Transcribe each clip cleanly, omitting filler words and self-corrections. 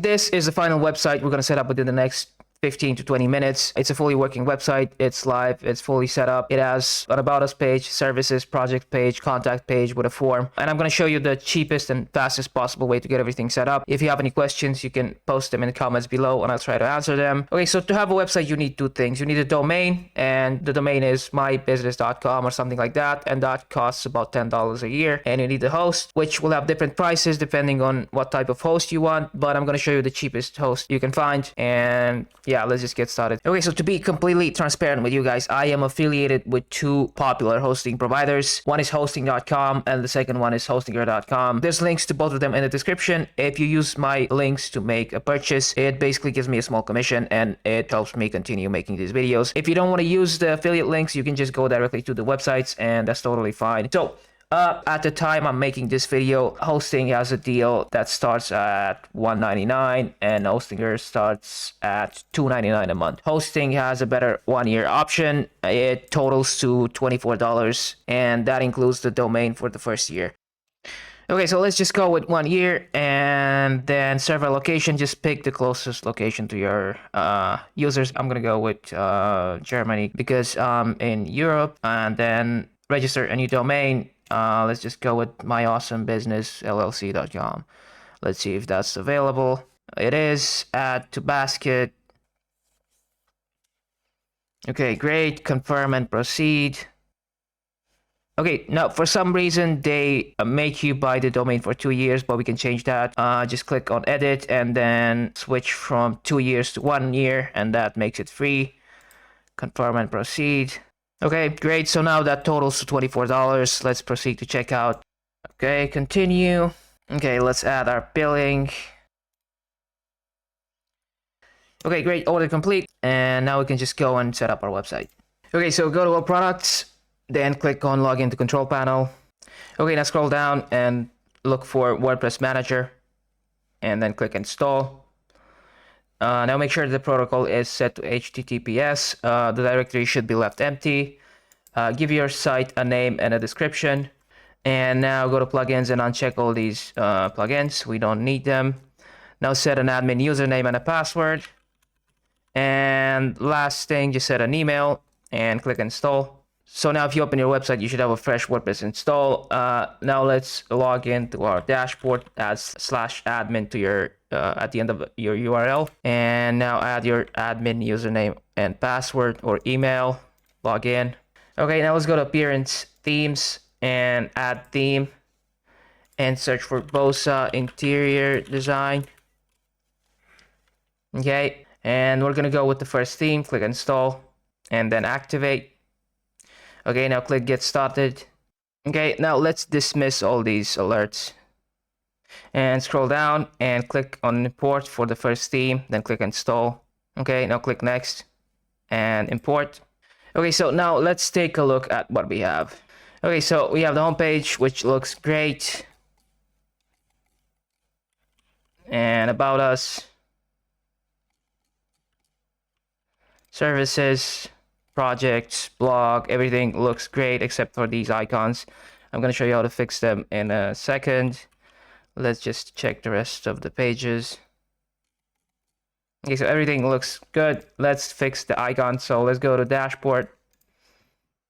This is the final website we're going to set up within the next 15 to 20 minutes. It's a fully working website. It's live. It's fully set up. It has an about us page, services, project page, contact page with a form. And I'm going to show you the cheapest and fastest possible way to get everything set up. If you have any questions, you can post them in the comments below and I'll try to answer them. Okay, so to have a website, you need two things. You need a domain, and the domain is mybusiness.com or something like that. And that costs about $10 a year. And you need the host, which will have different prices depending on what type of host you want. But I'm going to show you the cheapest host you can find. And yeah, let's just get started. Okay, so to be completely transparent with you guys, I am affiliated with two popular hosting providers. One is hosting.com and the second one is hostinger.com. There's links to both of them in the description. If you use my links to make a purchase, it basically gives me a small commission and it helps me continue making these videos. If you don't want to use the affiliate links, you can just go directly to the websites and that's totally fine. So at the time I'm making this video, Hosting has a deal that starts at $199 and Hostinger starts at $299 a month. Hosting has a better 1-year option. It totals to $24 and that includes the domain for the first year. Okay, so let's just go with 1 year and then server location. Just pick the closest location to your users. I'm gonna go with Germany because I'm in Europe, and then register a new domain. Let's just go with myawesomebusinessllc.com. Let's see if that's available. It is. Add to basket. Okay, great. Confirm and proceed. Okay, now for some reason they make you buy the domain for 2 years, but we can change that. Just click on edit and then switch from 2 years to 1 year, and that makes it free. Confirm and proceed. Okay, great. So now that totals to $24. Let's proceed to checkout. Okay, continue. Okay, let's add our billing. Okay, great. Order complete. And now we can just go and set up our website. Okay, so go to our products, then click on login to control panel. Okay, now scroll down and look for WordPress Manager and then click install. Now make sure the protocol is set to HTTPS. The directory should be left empty. Give your site a name and a description. And now go to plugins and uncheck all these plugins. We don't need them. Now set an admin username and a password. And last thing, just set an email and click install. So now if you open your website, you should have a fresh WordPress install. Now let's log into our dashboard, add /admin to your at the end of your URL, and now add your admin username and password or email. Log in. Okay, now let's go to appearance, themes, and add theme, and search for Bosa interior design. Okay, and we're gonna go with the first theme. Click install and then activate. Okay, now click get started. Okay, now let's dismiss all these alerts and scroll down and click on import for the first theme, then click install. Okay, now click next and import. Okay, so now let's take a look at what we have. Okay, so we have the home page, which looks great, and about us, services, projects, blog, everything looks great except for these icons. I'm going to show you how to fix them in a second. Let's just check the rest of the pages. Okay, so everything looks good. Let's fix the icons. So let's go to dashboard.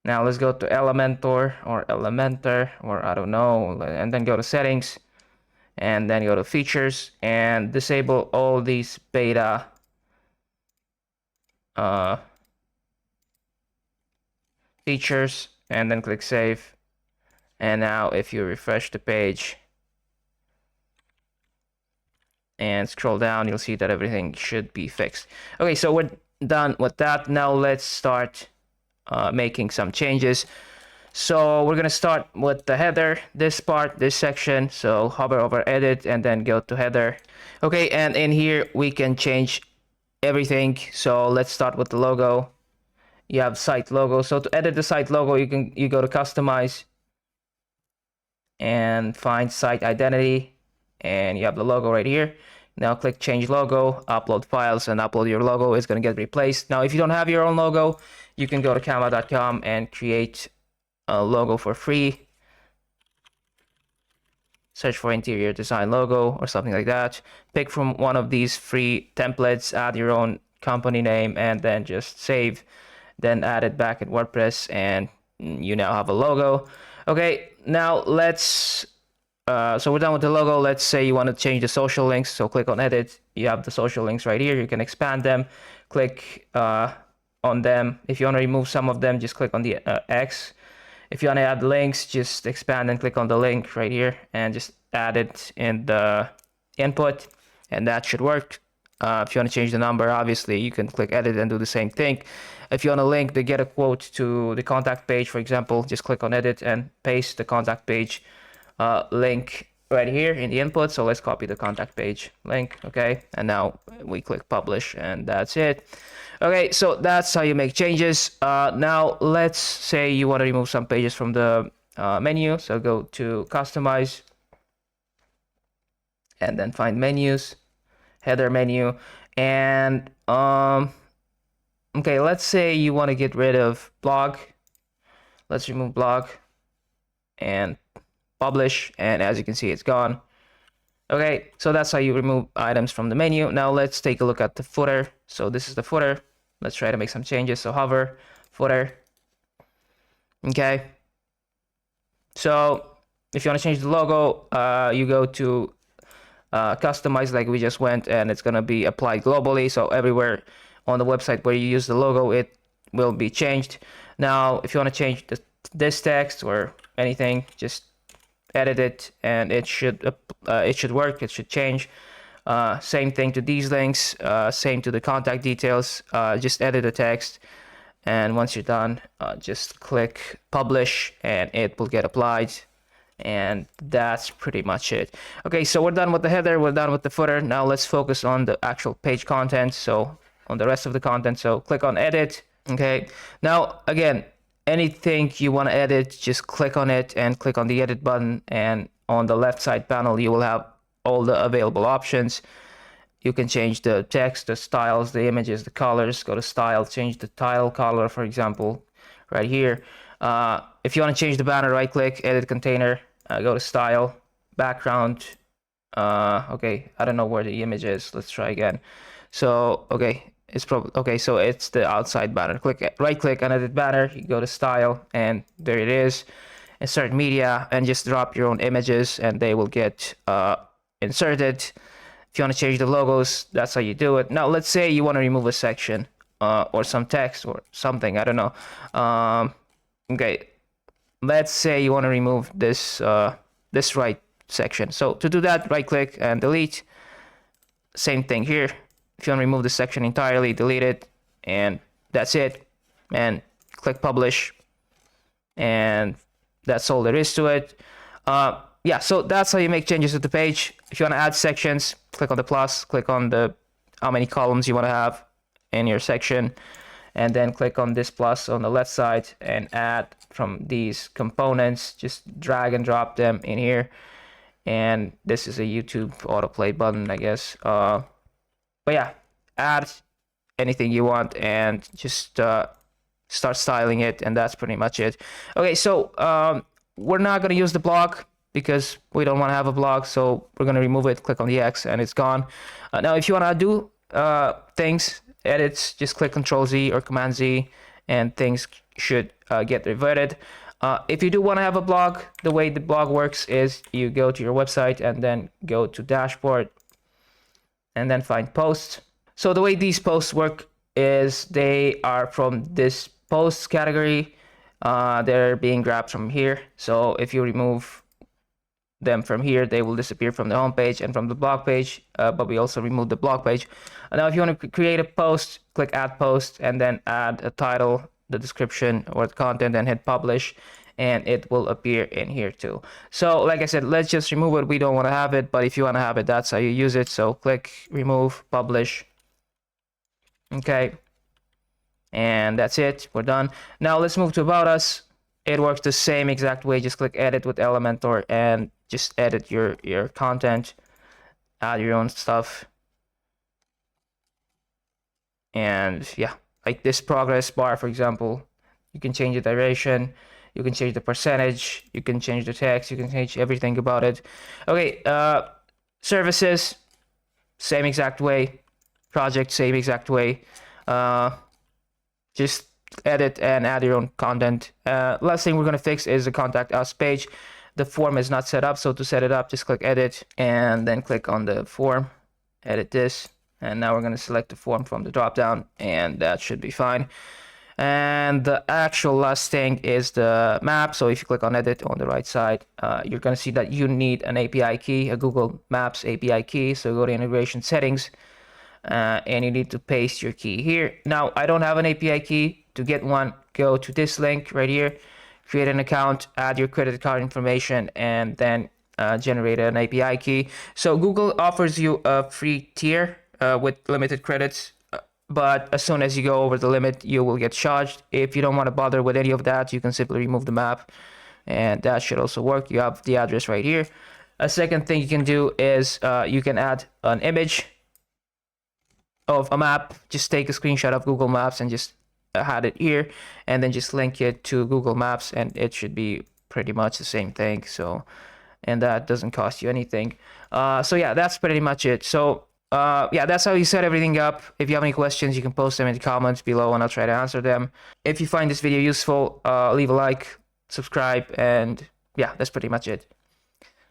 Now let's go to Elementor or Elementor or I don't know, and then go to settings and then go to features and disable all these beta features and then click save. And now if you refresh the page and scroll down, you'll see that everything should be fixed. Okay, so we're done with that. Now let's start making some changes. So we're gonna start with the header, this part, this section. So hover over edit and then go to header. Okay, and in here we can change everything. So let's start with the logo. You have site logo. So to edit the site logo, you go to customize and find site identity, and you have the logo right here. Now click change logo, upload files, and upload your logo. It's going to get replaced. Now if you don't have your own logo, you can go to canva.com and create a logo for free. search for interior design logo or something like that. Pick from one of these free templates, add your own company name, and then just save. Then add it back in WordPress, and you now have a logo. Okay, now let's so we're done with the logo. Let's say you want to change the social links. So click on edit. You have the social links right here. You can expand them. Click on them. If you want to remove some of them, just click on the X. If you want to add links, just expand and click on the link right here and just add it in the input, and that should work. If you want to change the number, obviously you can click edit and do the same thing. If you want to link the get a quote to the contact page, for example, just click on edit and paste the contact page link right here in the input. So let's copy the contact page link. Okay, and now we click publish, and that's it. Okay, so that's how you make changes. Now let's say you want to remove some pages from the menu. So go to customize and then find menus, header menu, and okay, let's say you want to get rid of blog. Let's remove blog and publish, and as you can see, it's gone. Okay, so that's how you remove items from the menu. Now let's take a look at the footer. So this is the footer. Let's try to make some changes. So hover, footer. Okay. So if you want to change the logo, you go to customize like we just went, and it's going to be applied globally. So everywhere on the website where you use the logo, it will be changed. Now, if you want to change this text or anything, just edit it, and it should work. It should change. Same thing to these links, same to the contact details. Just edit the text, and once you're done, just click publish, and it will get applied. And that's pretty much it. Okay, so we're done with the header, we're done with the footer. Now let's focus on the actual page content, so on the rest of the content. So click on edit. Okay, now again, anything you want to edit, just click on it and click on the edit button, and on the left side panel you will have all the available options. You can change the text, the styles, the images, the colors. Go to style, change the tile color, for example, right here. If you want to change the banner, right click, edit container, go to style, background. Okay, I don't know where the image is. Let's try again. So okay, it's probably okay. So it's the outside banner. Right click and edit banner. You go to style, and there it is. Insert media, and just drop your own images, and they will get inserted. If you want to change the logos, that's how you do it. Now let's say you want to remove a section or some text or something. I don't know. Okay, let's say you want to remove this this right section. So to do that, right click and delete. Same thing here. If you want to remove the section entirely, delete it, and that's it. And click publish, and that's all there is to it. Yeah, so that's how you make changes to the page. If you want to add sections, click on the plus, click on the how many columns you want to have in your section, and then click on this plus on the left side and add from these components. Just drag and drop them in here. And this is a YouTube autoplay button, I guess. But yeah, add anything you want and just start styling it, and that's pretty much it. Okay, so we're not going to use the blog because we don't want to have a blog, so we're going to remove it. Click on the X, and it's gone. Now, if you want to do things, edits, just click Control Z or Command Z, and things should get reverted. If you do want to have a blog, the way the blog works is you go to your website and then go to dashboard and then find posts. So the way these posts work is they are from this posts category. They're being grabbed from here. So if you remove them from here, they will disappear from the home page and from the blog page, but we also removed the blog page. Now if you want to create a post, click add post and then add a title, the description or the content, and hit publish, and it will appear in here too. So like I said, let's just remove it. We don't want to have it, but if you want to have it, that's how you use it. So click remove, publish. Okay, and that's it, we're done. Now let's move to about us. It works the same exact way. Just click edit with Elementor and just edit your content, add your own stuff. And yeah, like this progress bar, for example, you can change the duration, You can change the percentage, you can change the text, you can change everything about it. Okay, services, same exact way. Project, same exact way. Just edit and add your own content. Last thing we're going to fix is the contact us page. The form is not set up, so to set it up, just click edit and then click on the form, edit this, and now we're going to select the form from the drop down, and that should be fine. And the actual last thing is the map. So if you click on edit on the right side, you're going to see that you need an API key, a Google Maps API key. So go to integration settings, and you need to paste your key here. Now, I don't have an API key. To get one, go to this link right here, create an account, add your credit card information, and then generate an API key. So Google offers you a free tier with limited credits, but as soon as you go over the limit, you will get charged. If you don't want to bother with any of that, you can simply remove the map, and that should also work. You have the address right here. A second thing you can do is you can add an image of a map. Just take a screenshot of Google Maps and just add it here, and then just link it to Google Maps, and it should be pretty much the same thing. So, and that doesn't cost you anything. So yeah, that's pretty much it. So yeah, that's how you set everything up. If you have any questions, you can post them in the comments below and I'll try to answer them. If you find this video useful, leave a like, subscribe, and yeah, that's pretty much it.